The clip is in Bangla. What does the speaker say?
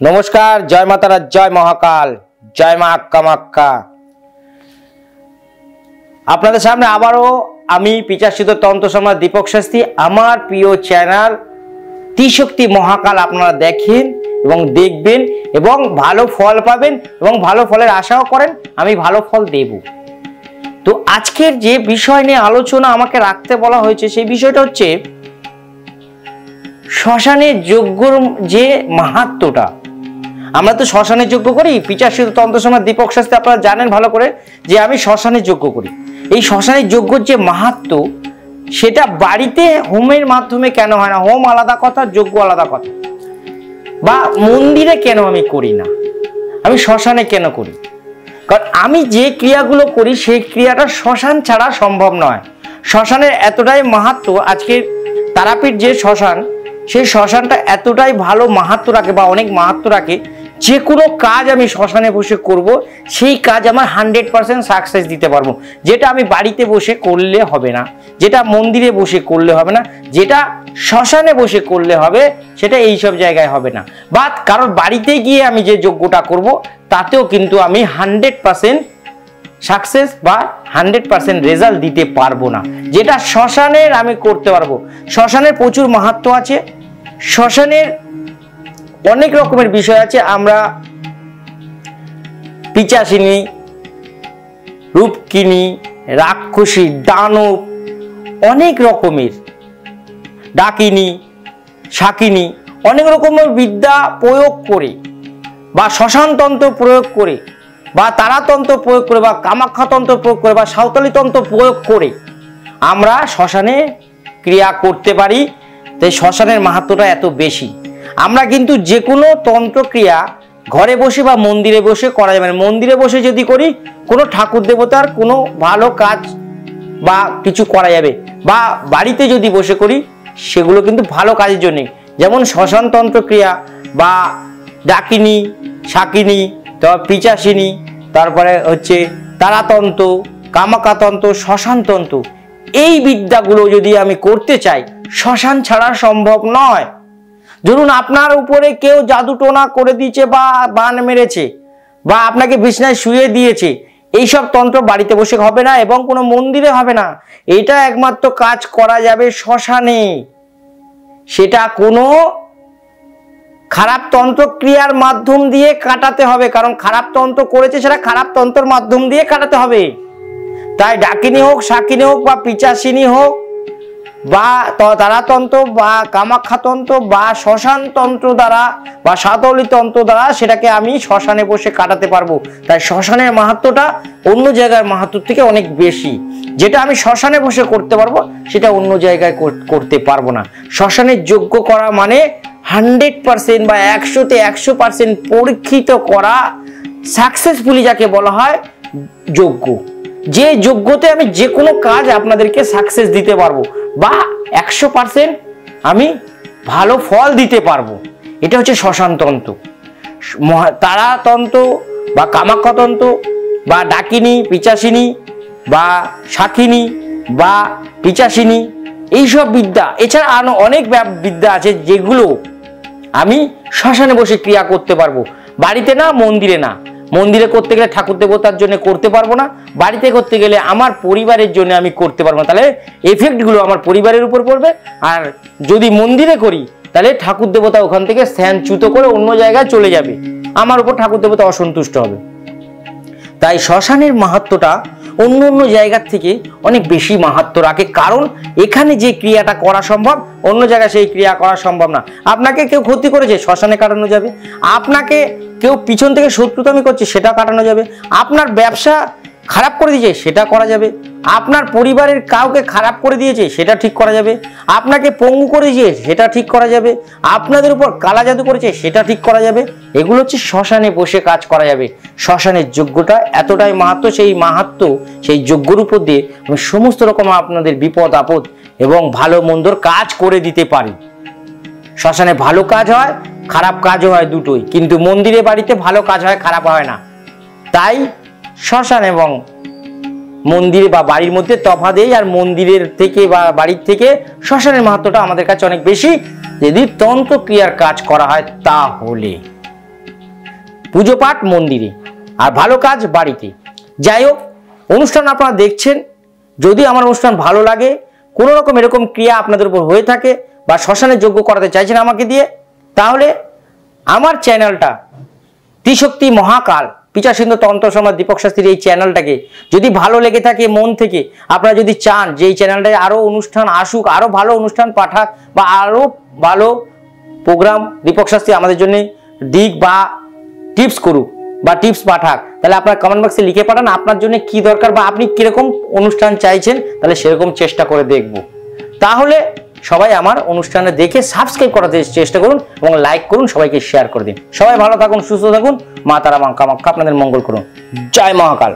नमस्कार। जय मातारा, जय महाकाल, जय मा कामाख्या। আপনাদের সামনে আবারও আমি পিচাসিত তন্ত্র সম্রাট দীপক শাস্ত্রী। আমার প্রিয় চ্যানেল ত্রিশক্তি মহাকাল আপনারা দেখেন এবং দেখবেন এবং ভালো ফল পাবেন এবং ভালো ফলের আশাও করেন। আমি ভালো ফল দেব। তো আজকের যে বিষয় নিয়ে আলোচনা আমাকে রাখতে বলা হয়েছে সেই বিষয়টা হচ্ছে শ্মশানের যজ্ঞর যে মাহাত্ম্যটা। আমরা তো শ্মশানের যজ্ঞ করি। পিচাসিত তন্ত্র সম্রাট দীপক শাস্ত্রী আপনারা জানেন ভালো করে যে আমি শ্মশানের যজ্ঞ করি। এই শ্মশানের যজ্ঞর যে মাহাত্ম্য সেটা বাড়িতে হোমের মাধ্যমে কেন হয় না? হোম আলাদা কথা, যজ্ঞ আলাদা কথা। বা মন্দিরে কেন আমি করি না, আমি শ্মশানে কেন করি? কারণ আমি যে ক্রিয়াগুলো করি সেই ক্রিয়াটা শ্মশান ছাড়া সম্ভব নয়। শ্মশানের এতটাই মাহাত্ম্য, আজকের তারাপীঠ যে শ্মশান সেই শ্মশানটা এতটাই ভালো মাহাত্ম্য রাখে বা অনেক মাহাত্ম্য রাখে, যে কোনো কাজ আমি শ্মশানে বসে করব সেই কাজ আমার 100% সাকসেস দিতে পারবো। যেটা আমি বাড়িতে বসে করলে হবে না, যেটা মন্দিরে বসে করলে হবে না, যেটা শ্মশানে বসে করলে হবে সেটা এইসব জায়গায় হবে না। বা কারণ বাড়িতে গিয়ে আমি যে যজ্ঞটা করব তাতেও কিন্তু আমি 100% সাকসেস বা 100% রেজাল্ট দিতে পারবো না, যেটা শ্মশানের আমি করতে পারবো। শ্মশানের প্রচুর মাহাত্ম্য আছে, শ্মশানের অনেক রকমের বিষয় আছে। আমরা পিচাসিনী, রূপকিনী, রাক্ষসী, দানব, অনেক রকমের ডাকিনী, শাকিনী, অনেক রকমের বিদ্যা প্রয়োগ করে বা শ্মশানতন্ত্র প্রয়োগ করে বা তারাতন্ত্র প্রয়োগ করে বা কামাখ্যাতন্ত্র প্রয়োগ করে বা সাঁওতালি তন্ত্র প্রয়োগ করে আমরা শ্মশানে ক্রিয়া করতে পারি। তাই শ্মশানের মাহাত্ম্যটা এত বেশি। আমরা কিন্তু যে কোনো তন্ত্রক্রিয়া ঘরে বসে বা মন্দিরে বসে করা যাবে না। মন্দিরে বসে যদি করি কোনো ঠাকুর দেবতার কোনো ভালো কাজ বা কিছু করা যাবে, বা বাড়িতে যদি বসে করি সেগুলো কিন্তু ভালো কাজের জন্যে। যেমন শ্মশান তন্ত্রক্রিয়া বা ডাকিনী, শাকিনী, তারপর পিচাসিনী, তারপরে হচ্ছে তারাতন্ত্র, কামাখ্যাতন্ত্র, শ্মশানতন্ত্র, এই বিদ্যাগুলো যদি আমি করতে চাই শ্মশান ছাড়া সম্ভব নয়। ধরুন আপনার উপরে কেউ জাদু টোনা করে দিয়েছে বা বান মেরেছে বা আপনাকে বিছানায় শুয়ে দিয়েছে, এইসব তন্ত্র বাড়িতে বসে হবে না এবং কোনো মন্দিরে হবে না। এটা একমাত্র কাজ করা যাবে শ্মশানে। সেটা কোনো খারাপ তন্ত্রক্রিয়ার মাধ্যম দিয়ে কাটাতে হবে, কারণ খারাপ তন্ত্র করেছে সেটা খারাপ তন্ত্রের মাধ্যম দিয়ে কাটাতে হবে। তাই ডাকিনী হোক, শাকিনী হোক বা পিচাসিনী হোক বা তারাতন্ত্র বা কামাখ্যাতন্ত্র বা শ্মশানতন্ত্র দ্বারা বা সাঁওতালি তন্ত্র দ্বারা সেটাকে আমি শ্মশানে বসে কাটাতে পারবো। তাই শ্মশানের মাহাত্ম্যটা অন্য জায়গার মাহাত্ম্য থেকে অনেক বেশি। যেটা আমি শ্মশানে বসে করতে পারবো সেটা অন্য জায়গায় করতে পারবো না। শ্মশানের যজ্ঞ করা মানে 100% বা 100তে 100% পরীক্ষিত করা, সাকসেসফুলি যাকে বলা হয় যজ্ঞ। যে যজ্ঞতে আমি যে কোনো কাজ আপনাদেরকে সাকসেস দিতে পারবো বা 100% আমি ভালো ফল দিতে পারবো। এটা হচ্ছে শ্মশানতন্ত্র। তারাতন্ত্র বা কামাখ্যাতন্ত্র বা ডাকিনী, পিচাসিনী বা শাকিনী বা পিচাসিনী, এইসব বিদ্যা এছাড়া আরো অনেক বিদ্যা আছে যেগুলো আমি শ্মশানে বসে ক্রিয়া করতে পারবো। বাড়িতে না, মন্দিরে না। মন্দিরে করতে গেলে ঠাকুর দেবতার জন্য করতে পারবো না, বাড়িতে করতে গেলে আমার পরিবারের জন্য আমি করতে পারবো না। তাহলে এফেক্টগুলো আমার পরিবারের উপর পড়বে। আর যদি মন্দিরে করি তাহলে ঠাকুর দেবতা ওখান থেকে স্থানচ্যুত করে অন্য জায়গায় চলে যাবে, আমার উপর ঠাকুর দেবতা অসন্তুষ্ট হবে। তাই শ্মশানের মাহাত্ম্যটা অন্য অন্য জায়গার থেকে অনেক বেশি মাহাত্ম্য রাখে, কারণ এখানে যে ক্রিয়াটা করা সম্ভব অন্য জায়গায় সেই ক্রিয়া করা সম্ভব না। আপনাকে কেউ ক্ষতি করেছে, শ্মশানে কাটানো যাবে। আপনাকে কেউ পিছন থেকে শত্রুতামি করছে, সেটা কাটানো যাবে। আপনার ব্যবসা খারাপ করে দিয়েছে, সেটা করা যাবে। আপনার পরিবারের কাউকে খারাপ করে দিয়েছে, সেটা ঠিক করা যাবে। আপনাকে পঙ্গু করে দিয়েছে, সেটা ঠিক করা যাবে। আপনাদের উপর কালা জাদু করেছে, সেটা ঠিক করা যাবে। এগুলো হচ্ছে শ্মশানে বসে কাজ করা যাবে। শ্মশানের যজ্ঞটা এতটাই মাহাত্ম্য, সেই মাহাত্ম্য সেই যজ্ঞর উপর দিয়ে আমি সমস্ত রকম আপনাদের বিপদ আপদ এবং ভালো মন্দর কাজ করে দিতে পারি। শ্মশানে ভালো কাজ হয়, খারাপ কাজও হয়, দুটোই। কিন্তু মন্দিরে বাড়িতে ভালো কাজ হয়, খারাপ হয় না। তাই শ্মশান এবং মন্দিরে বা বাড়ির মধ্যে তফাৎ এই, আর মন্দিরের থেকে বা বাড়ির থেকে শ্মশানের মাহাত্ম্যটা আমাদের কাছে অনেক বেশি যদি তন্ত্র ক্রিয়ার কাজ করা হয় তাহলে। পুজো পাঠ মন্দিরে, আর ভালো কাজ বাড়িতে। যাই হোক, অনুষ্ঠান আপনারা দেখছেন, যদি আমার অনুষ্ঠান ভালো লাগে, কোনো রকম এরকম ক্রিয়া আপনাদের উপর হয়ে থাকে বা শ্মশানে যজ্ঞ করাতে চাইছেন আমাকে দিয়ে, তাহলে আমার চ্যানেলটা ত্রিশক্তি মহাকাল পিচাসিন্ধু তন্ত্র সম্রাট দীপক শাস্ত্রীর এই চ্যানেলটাকে যদি ভালো লেগে থাকে, মন থেকে আপনারা যদি চান যে এই চ্যানেলটায় আরও অনুষ্ঠান আসুক, আরও ভালো অনুষ্ঠান পাঠাক বা আরও ভালো প্রোগ্রাম দীপক শাস্ত্রী আমাদের জন্য দিক বা টিপস করুক বা টিপস পাঠাক, তাহলে আপনার কমেন্ট বক্সে লিখে পাঠান আপনার জন্য কি দরকার বা আপনি কিরকম অনুষ্ঠান চাইছেন, তাহলে সেরকম চেষ্টা করে দেখব। তাহলে সবাই আমার অনুষ্ঠানে দেখে সাবস্ক্রাইব করাতে চেষ্টা করুন এবং লাইক করুন, সবাইকে শেয়ার করে দিন। সবাই ভালো থাকুন, সুস্থ থাকুন, মা তারা মা কামাখ্যা আপনাদের মঙ্গল করুন। জয় মহাকাল।